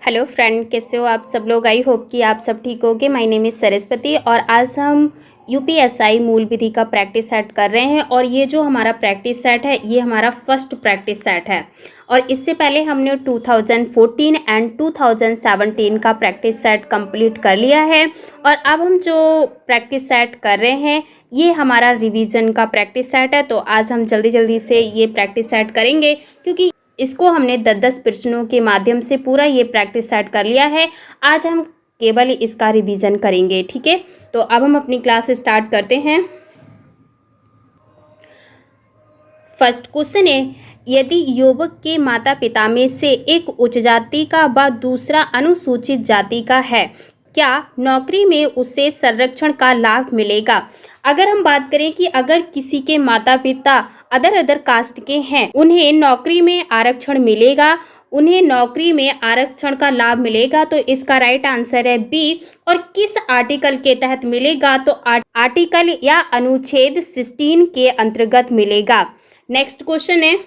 Hello friend, कैसे हो आप सब लोग। आई होप कि आप सब ठीक होगे। माय नेम इज़ सरस्वती और आज हम यूपीएसआई मूल विधि का प्रैक्टिस सेट कर रहे हैं। और ये जो हमारा प्रैक्टिस सेट है ये हमारा फर्स्ट प्रैक्टिस सेट है। और इससे पहले हमने 2014 एंड 2017 का प्रैक्टिस सेट कंप्लीट कर लिया है। और अब हम जो प्रैक्टिस सेट कर रहे हैं ये हमारा रिवीजन का प्रैक्टिस सेट है। तो आज हम जल्दी जल्दी से ये प्रैक्टिस सेट करेंगे क्योंकि इसको हमने 10-10 प्रश्नों के माध्यम से पूरा ये प्रैक्टिस सेट कर लिया है। आज हम केवल इसका रिवीजन करेंगे, ठीक है। तो अब हम अपनी क्लास स्टार्ट करते हैं। फर्स्ट क्वेश्चन है, यदि युवक के माता पिता में से एक उच्च जाति का व दूसरा अनुसूचित जाति का है, क्या नौकरी में उसे संरक्षण का लाभ मिलेगा। अगर हम बात करें कि अगर किसी के माता पिता अदर कास्ट के हैं, उन्हें नौकरी में आरक्षण मिलेगा, उन्हें नौकरी में आरक्षण का लाभ मिलेगा, तो इसका राइट आंसर है बी। और किस आर्टिकल के तहत मिलेगा, तो आर्टिकल या अनुच्छेद 16 के अंतर्गत मिलेगा। नेक्स्ट क्वेश्चन है,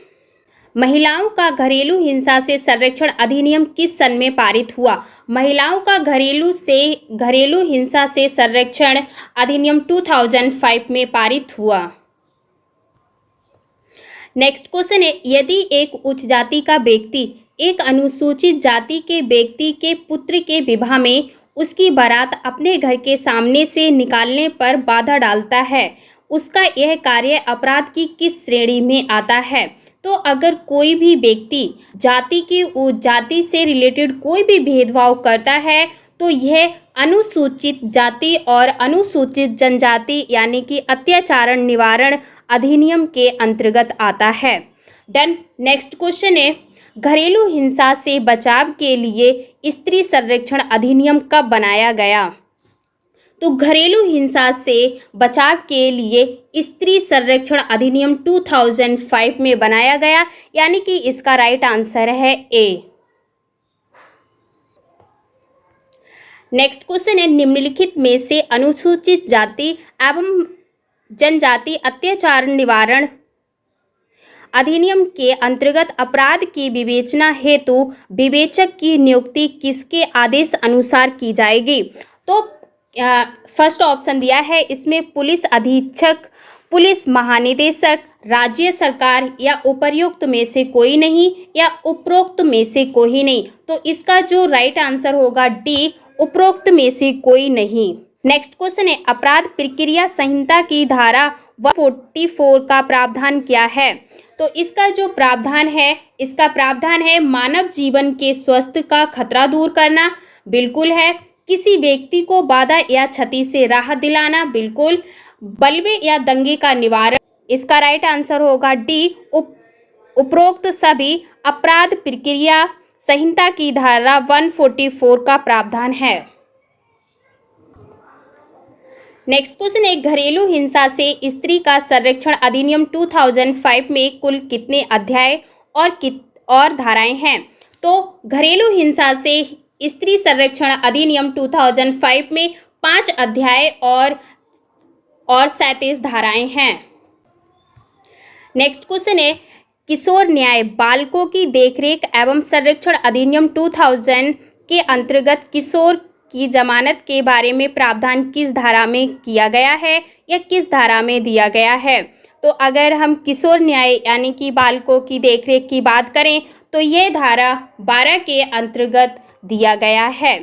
महिलाओं का घरेलू हिंसा से संरक्षण अधिनियम किस सन में पारित हुआ। महिलाओं का घरेलू हिंसा से संरक्षण अधिनियम 2005 में पारित हुआ। नेक्स्ट क्वेश्चन है, यदि एक उच्च जाति का व्यक्ति एक अनुसूचित जाति के व्यक्ति के पुत्र के विवाह में उसकी बारात अपने घर के सामने से निकालने पर बाधा डालता है, उसका यह कार्य अपराध की किस श्रेणी में आता है। तो अगर कोई भी व्यक्ति जाति से रिलेटेड कोई भी भेदभाव करता है तो यह अनुसूचित जाति और अनुसूचित जनजाति यानी कि अत्याचार निवारण अधिनियम के अंतर्गत आता है। देन नेक्स्ट क्वेश्चन है, घरेलू हिंसा से बचाव के लिए स्त्री संरक्षण अधिनियम कब बनाया गया। तो घरेलू हिंसा से बचाव के लिए स्त्री संरक्षण अधिनियम 2005 में बनाया गया, यानी कि इसका राइट आंसर है ए। नेक्स्ट क्वेश्चन है, निम्नलिखित में से अनुसूचित जाति एवं जनजाति अत्याचार निवारण अधिनियम के अंतर्गत अपराध की विवेचना हेतु विवेचक की नियुक्ति किसके आदेश अनुसार की जाएगी। तो फर्स्ट ऑप्शन दिया है, इसमें पुलिस अधीक्षक, पुलिस महानिदेशक, राज्य सरकार या उपर्युक्त में से कोई नहीं या उपरोक्त में से कोई नहीं। तो इसका जो राइट आंसर होगा डी, उपरोक्त में से कोई नहीं। नेक्स्ट क्वेश्चन है, अपराध प्रक्रिया संहिता की धारा 144 का प्रावधान क्या है। तो इसका जो प्रावधान है, इसका प्रावधान है मानव जीवन के स्वास्थ्य का खतरा दूर करना, बिल्कुल है। किसी व्यक्ति को बाधा या क्षति से राहत दिलाना, बिल्कुल। बलवे या दंगे का निवारण, इसका राइट आंसर होगा डी, उपरोक्त सभी अपराध प्रक्रिया संहिता की धारा 144 का प्रावधान है। नेक्स्ट क्वेश्चन है, घरेलू हिंसा से स्त्री का संरक्षण अधिनियम 2005 में कुल कितने अध्याय और धाराएं हैं। तो घरेलू हिंसा से स्त्री संरक्षण अधिनियम 2005 में 5 अध्याय और 37 धाराएं हैं। नेक्स्ट क्वेश्चन है, किशोर न्याय बालकों की देखरेख एवं संरक्षण अधिनियम 2000 के अंतर्गत किशोर की जमानत के बारे में प्रावधान किस धारा में किया गया है या किस धारा में दिया गया है। तो अगर हम किशोर न्याय यानी कि बालकों की देखरेख की बात करें तो यह धारा 12 के अंतर्गत दिया गया है।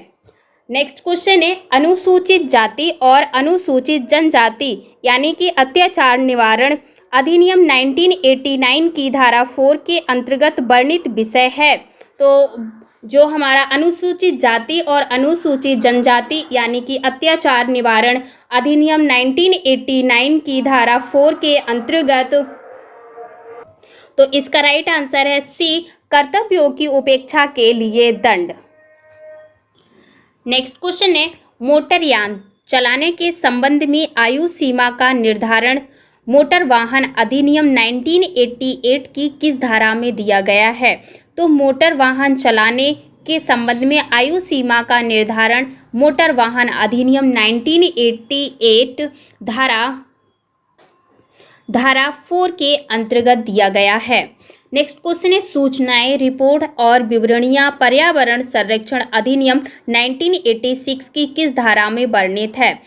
नेक्स्ट क्वेश्चन है, अनुसूचित जाति और अनुसूचित जनजाति यानी कि अत्याचार निवारण अधिनियम 1989 की धारा 4 के अंतर्गत वर्णित विषय है। तो जो हमारा अनुसूचित जाति और अनुसूचित जनजाति यानी कि अत्याचार निवारण अधिनियम 1989 की धारा 4 के अंतर्गत, तो इसका राइट आंसर है सी, कर्तव्यों की उपेक्षा के लिए दंड। नेक्स्ट क्वेश्चन है, मोटर यान चलाने के संबंध में आयु सीमा का निर्धारण मोटर वाहन अधिनियम 1988 की किस धारा में दिया गया है। तो मोटर वाहन चलाने के संबंध में आयु सीमा का निर्धारण मोटर वाहन अधिनियम 1988 धारा 4 के अंतर्गत दिया गया है। नेक्स्ट क्वेश्चन है सूचनाएं, रिपोर्ट और विवरणियां पर्यावरण संरक्षण अधिनियम 1986 की किस धारा में वर्णित है?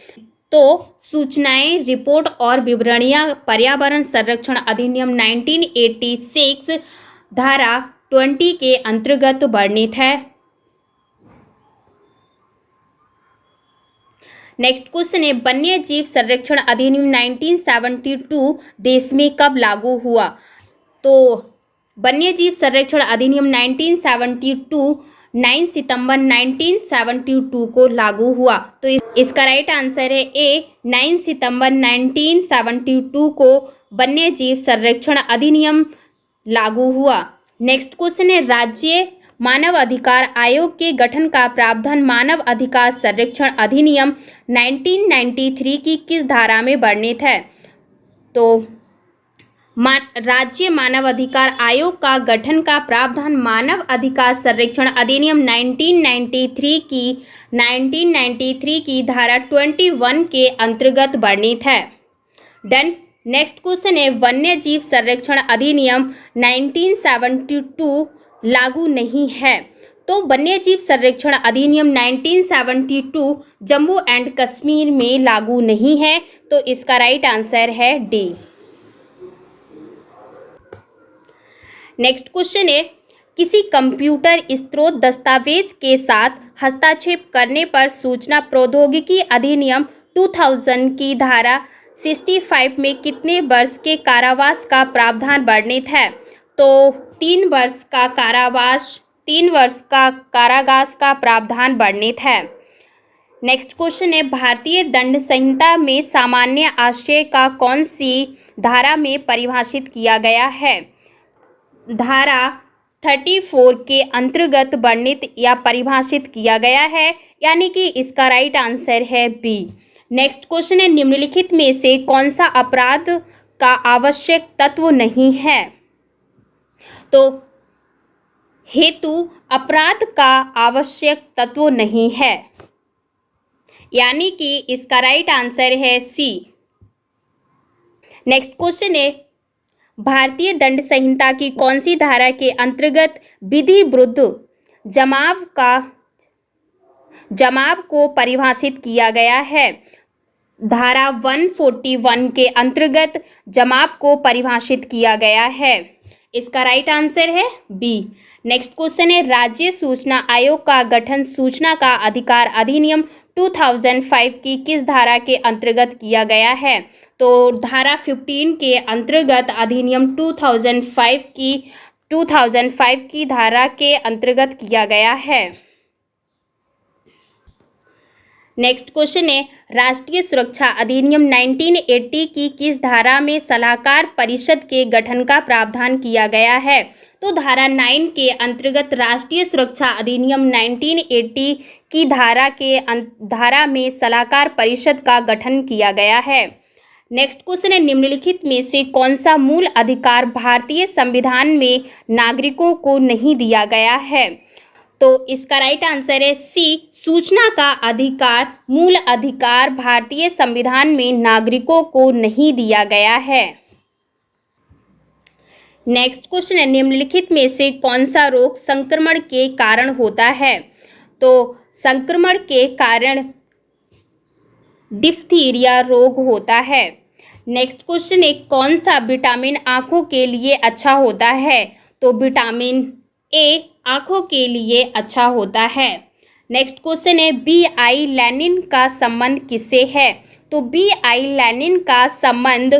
तो सूचनाएं, रिपोर्ट और विवरणियां पर्यावरण संरक्षण अधिनियम 1986 धारा 20 के अंतर्गत वर्णित है। नेक्स्ट क्वेश्चन है वन्य जीव संरक्षण अधिनियम 1972 देश में कब लागू हुआ? तो वन्य जीव संरक्षण अधिनियम 1972 9 सितंबर 1972 को लागू हुआ। तो इसका राइट आंसर है ए, 9 सितंबर 1972 को वन्य जीव संरक्षण अधिनियम लागू हुआ। नेक्स्ट क्वेश्चन है राज्य मानव अधिकार आयोग के गठन का प्रावधान मानव अधिकार संरक्षण अधिनियम 1993 की किस धारा में वर्णित है? तो राज्य मानव अधिकार आयोग का गठन का प्रावधान मानव अधिकार संरक्षण अधिनियम 1993 की धारा 21 के अंतर्गत वर्णित है। डन। नेक्स्ट क्वेश्चन है वन्य जीव संरक्षण अधिनियम 1972 लागू नहीं है। तो वन्य जीव संरक्षण अधिनियम 1972 जम्मू एंड कश्मीर में लागू नहीं है। तो इसका राइट आंसर है डी। नेक्स्ट क्वेश्चन है किसी कंप्यूटर स्रोत दस्तावेज के साथ हस्तक्षेप करने पर सूचना प्रौद्योगिकी अधिनियम 2000 की धारा 65 में कितने वर्ष के कारावास का प्रावधान वर्णित है? तो 3 वर्ष का कारावास का प्रावधान वर्णित है। नेक्स्ट क्वेश्चन है भारतीय दंड संहिता में सामान्य आश्रय का कौन सी धारा में परिभाषित किया गया है? धारा 34 के अंतर्गत वर्णित या परिभाषित किया गया है, यानी कि इसका राइट आंसर है बी। नेक्स्ट क्वेश्चन है निम्नलिखित में से कौन सा अपराध का आवश्यक तत्व नहीं है? तो हेतु अपराध का आवश्यक तत्व नहीं है, यानी कि इसका राइट आंसर है सी। नेक्स्ट क्वेश्चन है भारतीय दंड संहिता की कौन सी धारा के अंतर्गत विधि विरुद्ध जमाव को परिभाषित किया गया है? धारा 141 के अंतर्गत जमाव को परिभाषित किया गया है। इसका राइट आंसर है बी। नेक्स्ट क्वेश्चन है राज्य सूचना आयोग का गठन सूचना का अधिकार अधिनियम 2005 की किस धारा के अंतर्गत किया गया है? तो धारा 15 के अंतर्गत अधिनियम 2005 की धारा के अंतर्गत किया गया है। नेक्स्ट क्वेश्चन है राष्ट्रीय सुरक्षा अधिनियम 1980 की किस धारा में सलाहकार परिषद के गठन का प्रावधान किया गया है? तो धारा 9 के अंतर्गत राष्ट्रीय सुरक्षा अधिनियम 1980 की धारा में सलाहकार परिषद का गठन किया गया है। नेक्स्ट क्वेश्चन है निम्नलिखित में से कौन सा मूल अधिकार भारतीय संविधान में नागरिकों को नहीं दिया गया है? तो इसका राइट आंसर है सी, सूचना का अधिकार मूल अधिकार भारतीय संविधान में नागरिकों को नहीं दिया गया है। नेक्स्ट क्वेश्चन है निम्नलिखित में से कौन सा रोग संक्रमण के कारण होता है? तो संक्रमण के कारण डिप्थीरिया रोग होता है। नेक्स्ट क्वेश्चन है कौन सा विटामिन आँखों के लिए अच्छा होता है? तो विटामिन ए आँखों के लिए अच्छा होता है। नेक्स्ट क्वेश्चन है बी.आई. लेनिन का संबंध किससे है? तो बी.आई. लेनिन का संबंध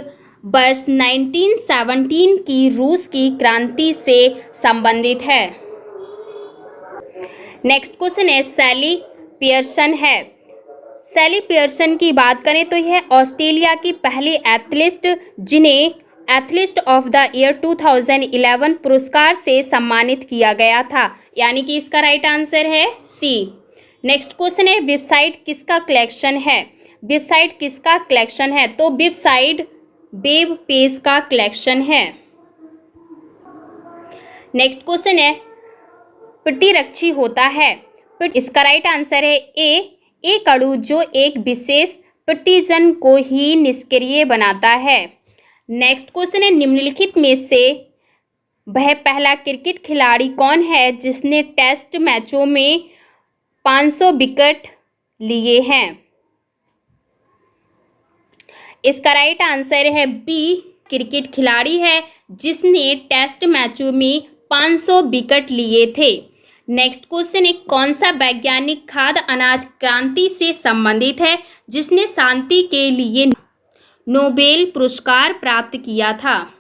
वर्ष 1917 की रूस की क्रांति से संबंधित है। नेक्स्ट क्वेश्चन है सैली पियर्सन है। सैली पियर्सन की बात करें तो यह ऑस्ट्रेलिया की पहली एथलीट जिन्हें एथलीट ऑफ द ईयर 2011 पुरस्कार से सम्मानित किया गया था, यानी कि इसका राइट आंसर है सी। नेक्स्ट क्वेश्चन है वेबसाइट किसका कलेक्शन है? वेबसाइट किसका कलेक्शन है? तो वेबसाइट वेब पेज का कलेक्शन है। नेक्स्ट क्वेश्चन है प्रतिरक्षी होता है? इसका राइट आंसर है ए, एक अणु जो एक विशेष प्रतिजन को ही निष्क्रिय बनाता है। नेक्स्ट क्वेश्चन है निम्नलिखित में से वह पहला क्रिकेट खिलाड़ी कौन है जिसने टेस्ट मैचों में 500 विकेट लिए हैं? इसका राइट आंसर है बी, क्रिकेट खिलाड़ी है जिसने टेस्ट मैचों में 500 विकेट लिए थे। नेक्स्ट क्वेश्चन है, कौन सा वैज्ञानिक खाद्य अनाज क्रांति से संबंधित है जिसने शांति के लिए नोबेल पुरस्कार प्राप्त किया था?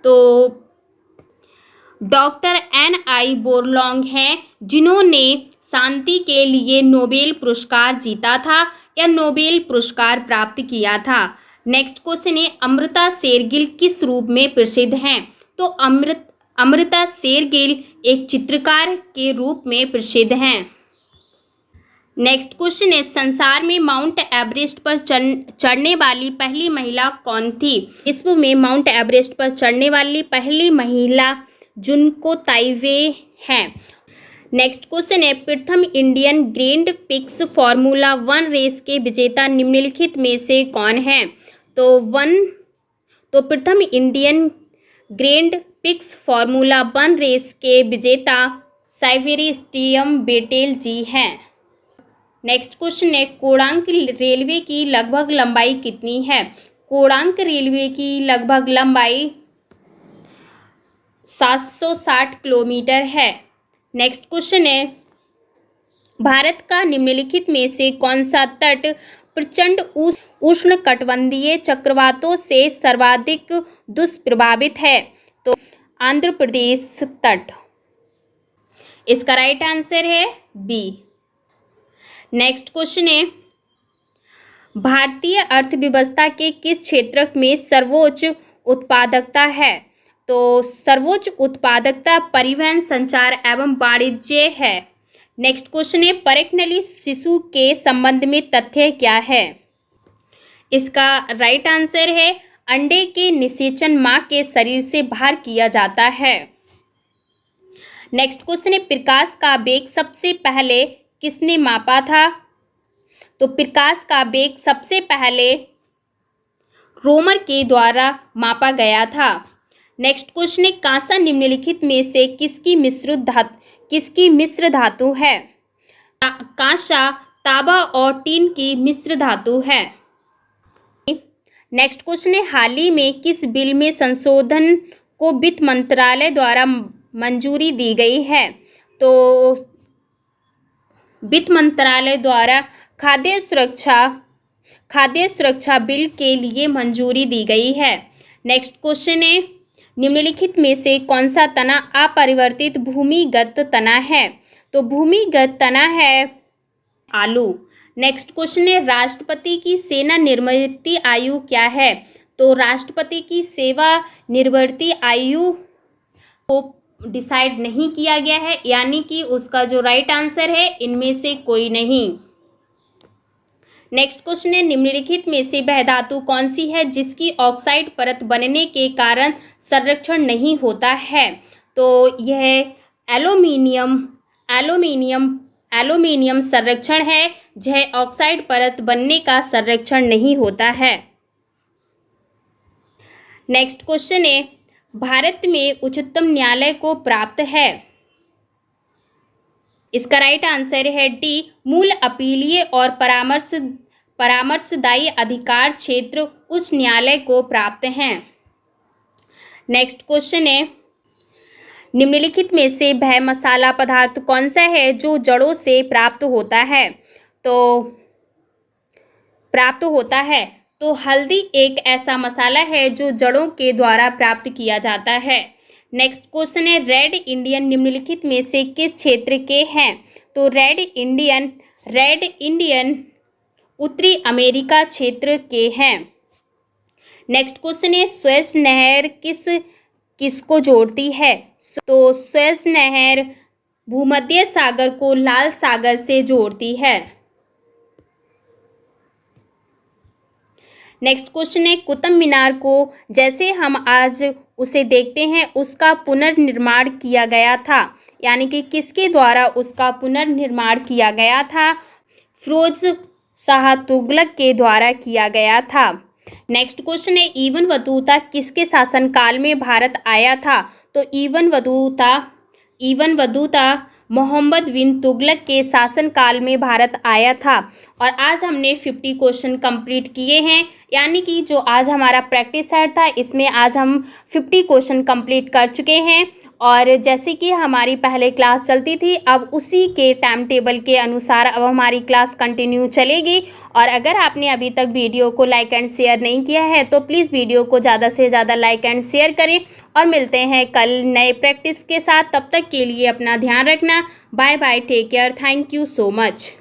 तो डॉक्टर NI बोरलॉग हैं जिन्होंने शांति के लिए नोबेल पुरस्कार जीता था या नोबेल पुरस्कार प्राप्त किया था। नेक्स्ट क्वेश्चन है, अमृता शेरगिल किस रूप में प्रसिद्ध हैं? तो अमृता शेरगिल एक चित्रकार के रूप में प्रसिद्ध हैं। नेक्स्ट क्वेश्चन है, संसार में माउंट एवरेस्ट पर चढ़ने वाली पहली महिला कौन थी? विश्व में माउंट एवरेस्ट पर चढ़ने वाली पहली महिला जुनको ताइवे हैं। नेक्स्ट क्वेश्चन है, प्रथम Indian grand prix formula 1 race के विजेता निम्नलिखित में से कौन है? तो प्रथम Indian grand prix formula 1 race के विजेता सेबेस्टियन वेटेल जी हैं। नेक्स्ट क्वेश्चन है, कोणार्क रेलवे की लगभग लंबाई कितनी है? कोणार्क रेलवे की लगभग लंबाई 760 किलोमीटर है। नेक्स्ट क्वेश्चन है, भारत का निम्नलिखित में से कौन सा तट प्रचंड उष्णकटिबंधीय चक्रवातों से सर्वाधिक दुष्प्रभावित है? तो आंध्र प्रदेश तट। इसका राइट आंसर है बी। नेक्स्ट क्वेश्चन है, भारतीय अर्थव्यवस्था के किस क्षेत्र में सर्वोच्च उत्पादकता है? तो सर्वोच्च उत्पादकता परिवहन, संचार एवं वाणिज्य है। नेक्स्ट क्वेश्चन है, परकनली शिशु के संबंध में तथ्य क्या है? इसका राइट आंसर है अंडे के निषेचन मां के शरीर से बाहर किया जाता है। नेक्स्ट क्वेश्चन है, प्रकाश का वेग सबसे पहले किसने मापा था? तो प्रकाश का वेग सबसे पहले रोमर के द्वारा मापा गया था। नेक्स्ट क्वेश्चन है, कांसा निम्नलिखित में से किसकी मिश्र धातु है? कांसा तांबा और टीन की मिश्र धातु है। नेक्स्ट क्वेश्चन है, हाल ही में किस बिल में संशोधन को वित्त मंत्रालय द्वारा मंजूरी दी गई है? तो वित्त मंत्रालय द्वारा खाद्य सुरक्षा बिल के लिए मंजूरी दी गई है। नेक्स्ट क्वेश्चन है, निम्नलिखित में से कौन सा तना अपरिवर्तित भूमिगत तना है? तो भूमिगत तना है आलू। नेक्स्ट क्वेश्चन है, राष्ट्रपति की सेवा निवृत्ति आयु क्या है? तो राष्ट्रपति की सेवा निवृत्ति आयु को डिसाइड नहीं किया गया है, यानी कि उसका जो राइट आंसर है इनमें से कोई नहीं। नेक्स्ट क्वेश्चन है, निम्नलिखित में से वह धातु कौन सी है जिसकी ऑक्साइड परत बनने के कारण संरक्षण नहीं होता है? तो यह एल्यूमीनियम संरक्षण है, यह ऑक्साइड परत बनने का संरक्षण नहीं होता है। नेक्स्ट क्वेश्चन है, भारत में उच्चतम न्यायालय को प्राप्त है? इसका राइट आंसर है डी, मूल अपीलीय और परामर्शदायी अधिकार क्षेत्र उच्च न्यायालय को प्राप्त हैं। नेक्स्ट क्वेश्चन है, निम्नलिखित में से वह मसाला पदार्थ कौन सा है जो जड़ों से प्राप्त होता है? तो हल्दी एक ऐसा मसाला है जो जड़ों के द्वारा प्राप्त किया जाता है। नेक्स्ट क्वेश्चन है, रेड इंडियन निम्नलिखित में से किस क्षेत्र के हैं? तो रेड इंडियन उत्तरी अमेरिका क्षेत्र के हैं। नेक्स्ट क्वेश्चन है, सुएज नहर किसको जोड़ती है? तो सुएज नहर भूमध्य सागर को लाल सागर से जोड़ती है। नेक्स्ट क्वेश्चन है, कुतुब मीनार को जैसे हम आज उसे देखते हैं उसका पुनर्निर्माण किया गया था, यानी कि किसके द्वारा उसका पुनर्निर्माण किया गया था? फिरोज शाह तुगलक के द्वारा किया गया था। नेक्स्ट क्वेश्चन है, इब्न बतूता किसके शासनकाल में भारत आया था? तो इबन बतूता मोहम्मद बिन तुगलक के शासनकाल में भारत आया था। और आज हमने 50 क्वेश्चन कंप्लीट किए हैं, यानी कि जो आज हमारा प्रैक्टिस सेट था इसमें आज हम 50 क्वेश्चन कंप्लीट कर चुके हैं। और जैसे कि हमारी पहले क्लास चलती थी, अब उसी के टाइम टेबल के अनुसार अब हमारी क्लास कंटिन्यू चलेगी। और अगर आपने अभी तक वीडियो को लाइक एंड शेयर नहीं किया है तो प्लीज़ वीडियो को ज़्यादा से ज़्यादा लाइक एंड शेयर करें। और मिलते हैं कल नए प्रैक्टिस के साथ, तब तक के लिए अपना ध्यान रखना। Bye bye, take care, thank you so much.